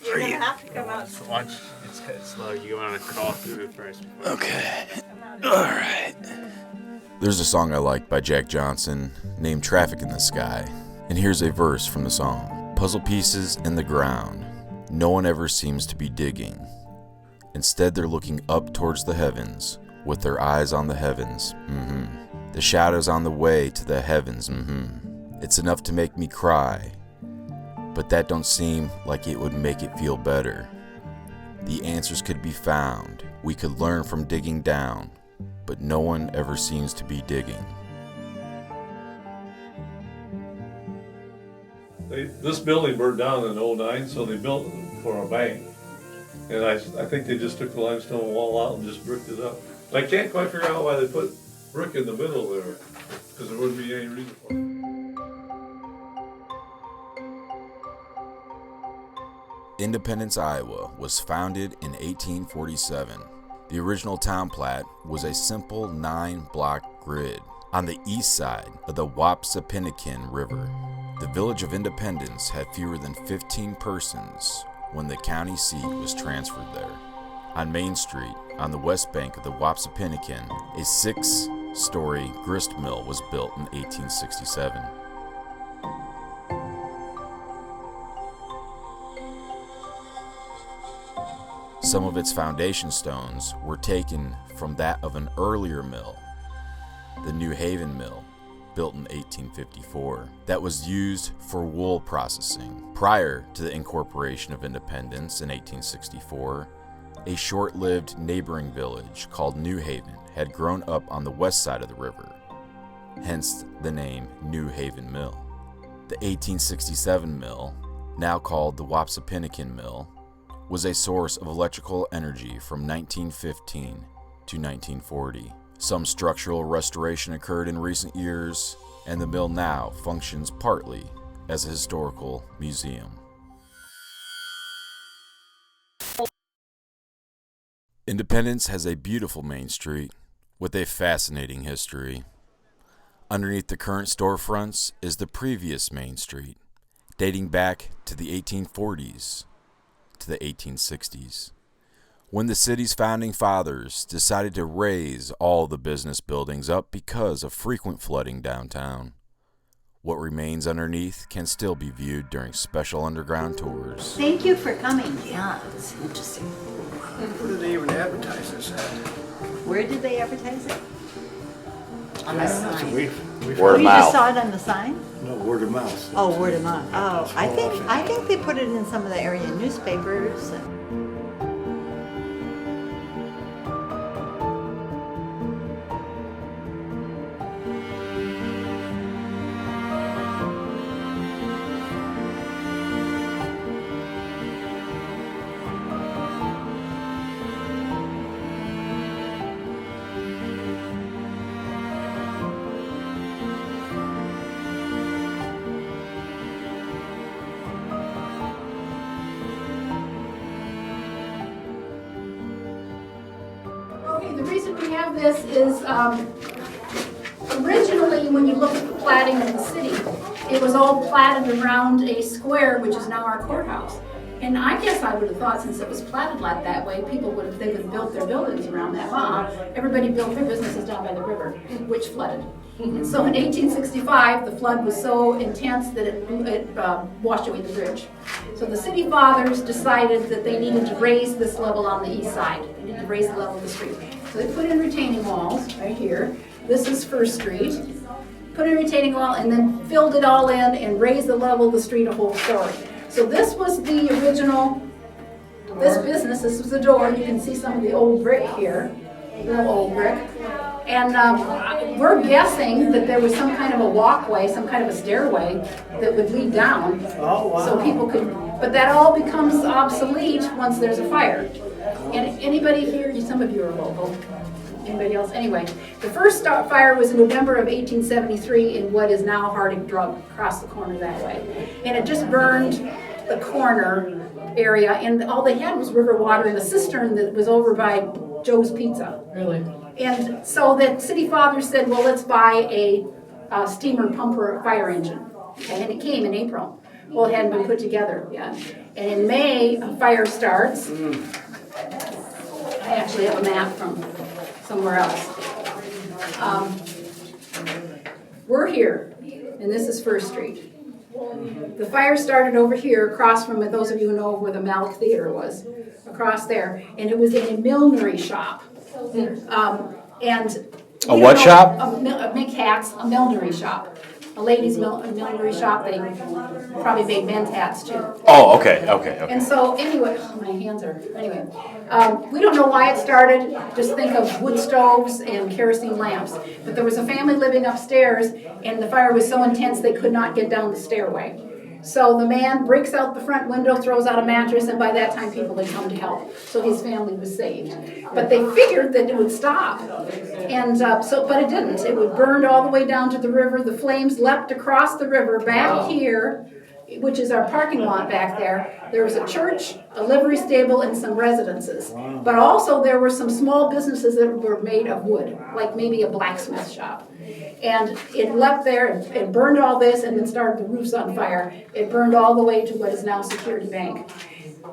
You're gonna have to come out. So watch. It's kind of slow. You want to crawl through it first. Okay. Alright. There's a song I like by Jack Johnson named Traffic in the Sky. And here's a verse from the song. Puzzle pieces in the ground. No one ever seems to be digging. Instead, they're looking up towards the heavens with their eyes on the heavens. The shadows on the way to the heavens. It's enough to make me cry. But that don't seem like it would make it feel better. The answers could be found. We could learn from digging down. But no one ever seems to be digging. This building burned down in '09, so they built it for a bank. And I think they just took the limestone wall out and just bricked it up. I can't quite figure out why they put brick in the middle there, because there wouldn't be any reason for it. Independence, Iowa was founded in 1847. The original town plat was a simple 9-block grid on the east side of the Wapsipinicon River. The village of Independence had fewer than 15 persons when the county seat was transferred there. On Main Street, on the west bank of the Wapsipinicon, a 6-story grist mill was built in 1867. Some of its foundation stones were taken from that of an earlier mill, the New Haven Mill, built in 1854, that was used for wool processing. Prior to the incorporation of Independence in 1864, a short-lived neighboring village called New Haven had grown up on the west side of the river, hence the name New Haven Mill. The 1867 mill, now called the Wapsipinicon Mill, was a source of electrical energy from 1915 to 1940. Some structural restoration occurred in recent years, and the mill now functions partly as a historical museum. Independence has a beautiful main street with a fascinating history. Underneath the current storefronts is the previous main street, dating back to the 1840s to the 1860s, when the city's founding fathers decided to raise all the business buildings up because of frequent flooding downtown. What remains underneath can still be viewed during special underground tours. Thank you for coming. Yeah, it's interesting. Where did they even advertise this at? Where did they advertise it? On the sign. We Word of You just mouth. saw it on the sign? no word of mouth. Oh, word of mouth. Oh, I think they put it in some of the area newspapers. Okay, the reason we have this is originally, when you look at the platting of the city, it was all platted around a square, which is now our courthouse. And I guess I would have thought, since it was platted like that way, they would have built their buildings around that. Everybody built their businesses down by the river, which flooded. And so in 1865, the flood was so intense that it washed away the bridge. So the city fathers decided that they needed to raise this level on the east side. They needed to raise the level of the street. So they put in retaining walls right here. This is First Street. Put in a retaining wall and then filled it all in and raised the level of the street a whole story. So this was the original, this business, this was the door. You can see some of the old brick here, real old brick. And we're guessing that there was some kind of a walkway, some kind of a stairway that would lead down. Oh, wow. So people could, but that all becomes obsolete once there's a fire. And anybody here, some of you are local. Anybody else? Anyway, the first fire was in November of 1873 in what is now Harding Drug, across the corner that way. And it just burned the corner area, and all they had was river water in a cistern that was over by Joe's Pizza. Really? And so the city father said, well, let's buy a steamer pumper fire engine. Okay, and it came in April. Well, it hadn't been put together yet. And in May, a fire starts. I actually have a map from somewhere else. We're here, and this is First Street. The fire started over here, across from, those of you who know where the Malik Theater was, across there, and it was in a millinery shop. And A what shop? Make hats, a millinery shop. A ladies' millinery shop. They probably made men's hats too. Oh, okay. And so anyway, my hands are, anyway. We don't know why it started. Just think of wood stoves and kerosene lamps. But there was a family living upstairs, and the fire was so intense they could not get down the stairway. So the man breaks out the front window, throws out a mattress, and by that time people had come to help. So his family was saved. But they figured that it would stop. And but it didn't. It would burn all the way down to the river. The flames leapt across the river back here, which is our parking lot back there. There was a church, a livery stable, and some residences. But also there were some small businesses that were made of wood, like maybe a blacksmith shop. And it leapt there, it burned all this, and then started the roofs on fire. It burned all the way to what is now Security Bank.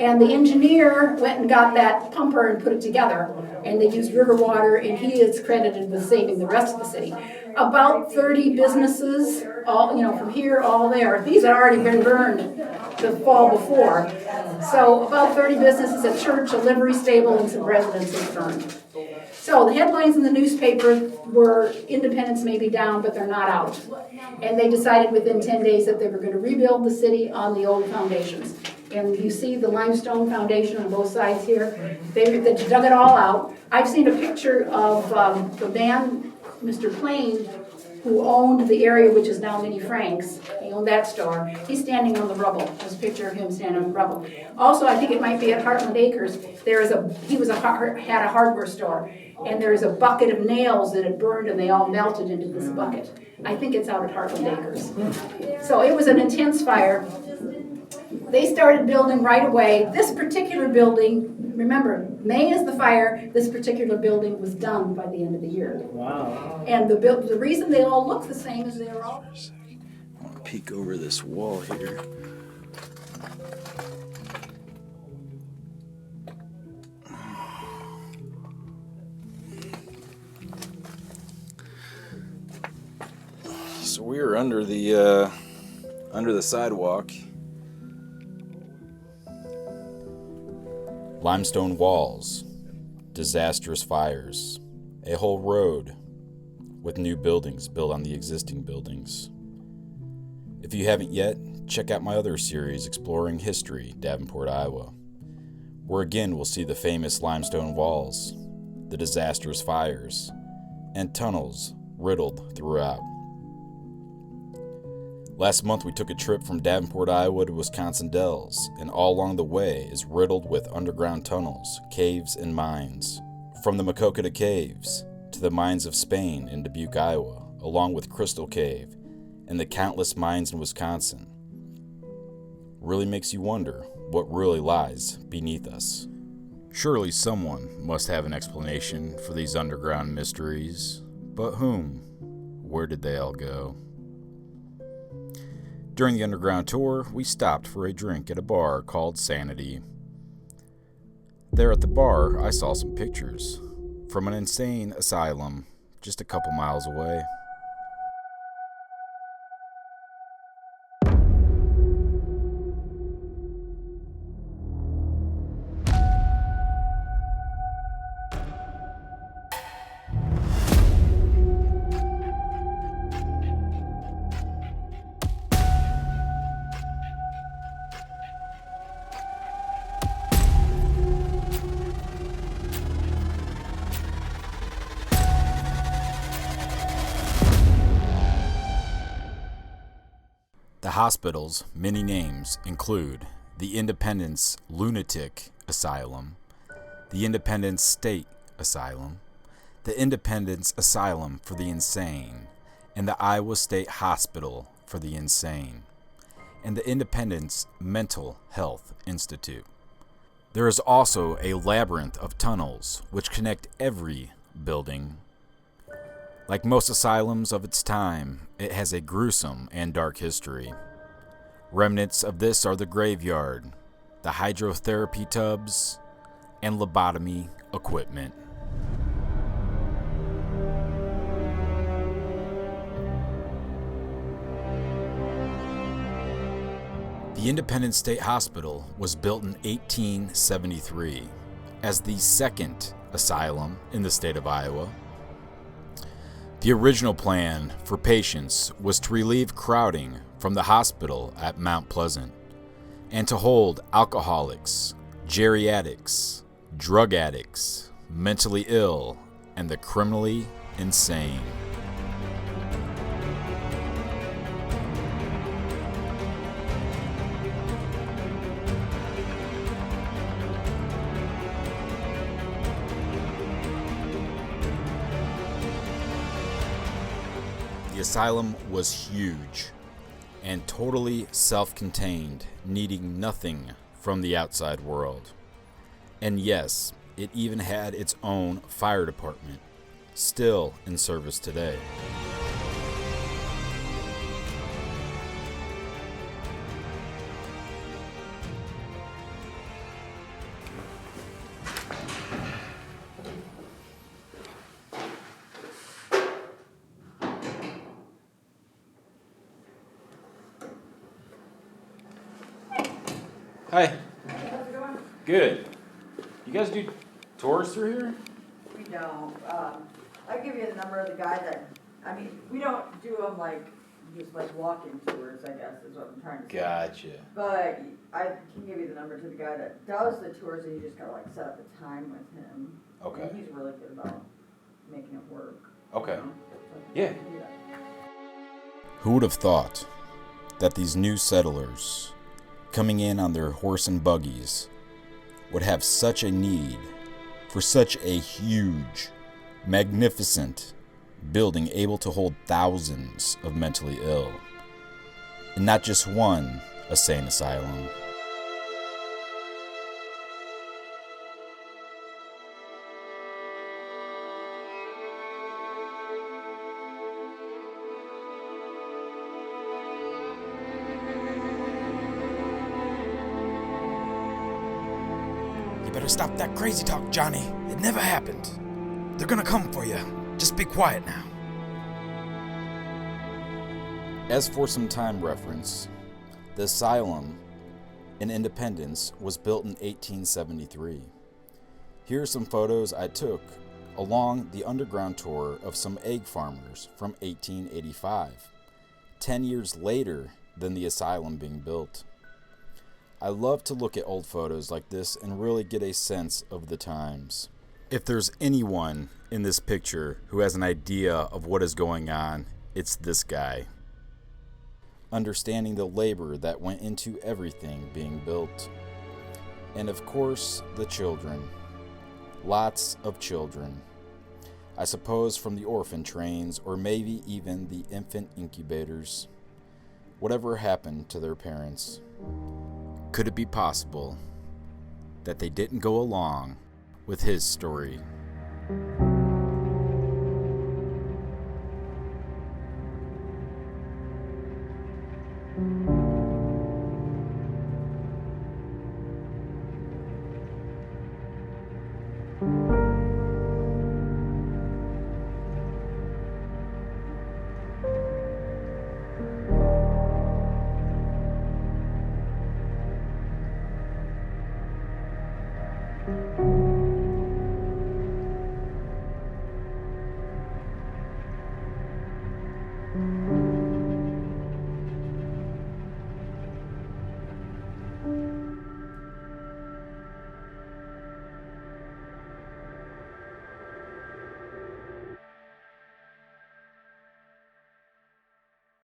And the engineer went and got that pumper and put it together. And they used river water, and he is credited with saving the rest of the city. About 30 businesses, all from here, all there. These had already been burned the fall before. So about 30 businesses, a church, a livery stable, and some residences burned. So the headlines in the newspaper were Independence may be down, but they're not out. And they decided within 10 days that they were going to rebuild the city on the old foundations. And you see the limestone foundation on both sides here. They dug it all out. I've seen a picture of the man, Mr. Plain, who owned the area which is now Minnie Frank's. He owned that store. He's standing on the rubble. There's a picture of him standing on the rubble. Also, I think it might be at Heartland Acres. He had a hardware store, and there's a bucket of nails that had burned, and they all melted into this bucket. I think it's out at Heartland Acres. So it was an intense fire. They started building right away. This particular building, remember, May is the fire. This particular building was done by the end of the year. Wow. And the reason they all look the same is they're all... I want to peek over this wall here. So we are under the sidewalk. Limestone walls, disastrous fires, a whole road with new buildings built on the existing buildings. If you haven't yet, check out my other series exploring history, Davenport, Iowa, where again we'll see the famous limestone walls, the disastrous fires, and tunnels riddled throughout. Last month we took a trip from Davenport, Iowa to Wisconsin Dells, and all along the way is riddled with underground tunnels, caves, and mines. From the Makokata Caves to the mines of Spain in Dubuque, Iowa, along with Crystal Cave and the countless mines in Wisconsin. Really makes you wonder what really lies beneath us. Surely someone must have an explanation for these underground mysteries, but whom? Where did they all go? During the underground tour, we stopped for a drink at a bar called Sanity. There at the bar, I saw some pictures from an insane asylum just a couple miles away. The hospital's many names include the Independence Lunatic Asylum, the Independence State Asylum, the Independence Asylum for the Insane, and the Iowa State Hospital for the Insane, and the Independence Mental Health Institute. There is also a labyrinth of tunnels which connect every building. Like most asylums of its time, it has a gruesome and dark history. Remnants of this are the graveyard, the hydrotherapy tubs, and lobotomy equipment. The Independence State Hospital was built in 1873 as the second asylum in the state of Iowa. The original plan for patients was to relieve crowding from the hospital at Mount Pleasant and to hold alcoholics, geriatrics, drug addicts, mentally ill, and the criminally insane. The asylum was huge and totally self-contained, needing nothing from the outside world. And yes, it even had its own fire department, still in service today. Hi. How's it going? Good. You guys do tours through here? We don't. I'll give you the number of the guy that, I mean, we don't do them like, just like walk-in tours, I guess, is what I'm trying to say. Gotcha. But I can give you the number to the guy that does the tours, and you just gotta like set up a time with him. Okay. And he's really good about making it work. Okay. You know? So Yeah. I can do that. Who would have thought that these new settlers, coming in on their horse and buggies, would have such a need for such a huge, magnificent building able to hold thousands of mentally ill, and not just one insane asylum. You better stop that crazy talk, Johnny. It never happened. They're gonna come for you. Just be quiet now. As for some time reference, the asylum in Independence was built in 1873. Here are some photos I took along the underground tour of some egg farmers from 1885, 10 years later than the asylum being built. I love to look at old photos like this and really get a sense of the times. If there's anyone in this picture who has an idea of what is going on, it's this guy. Understanding the labor that went into everything being built. And of course, the children. Lots of children. I suppose from the orphan trains or maybe even the infant incubators. Whatever happened to their parents? Could it be possible that they didn't go along with his story?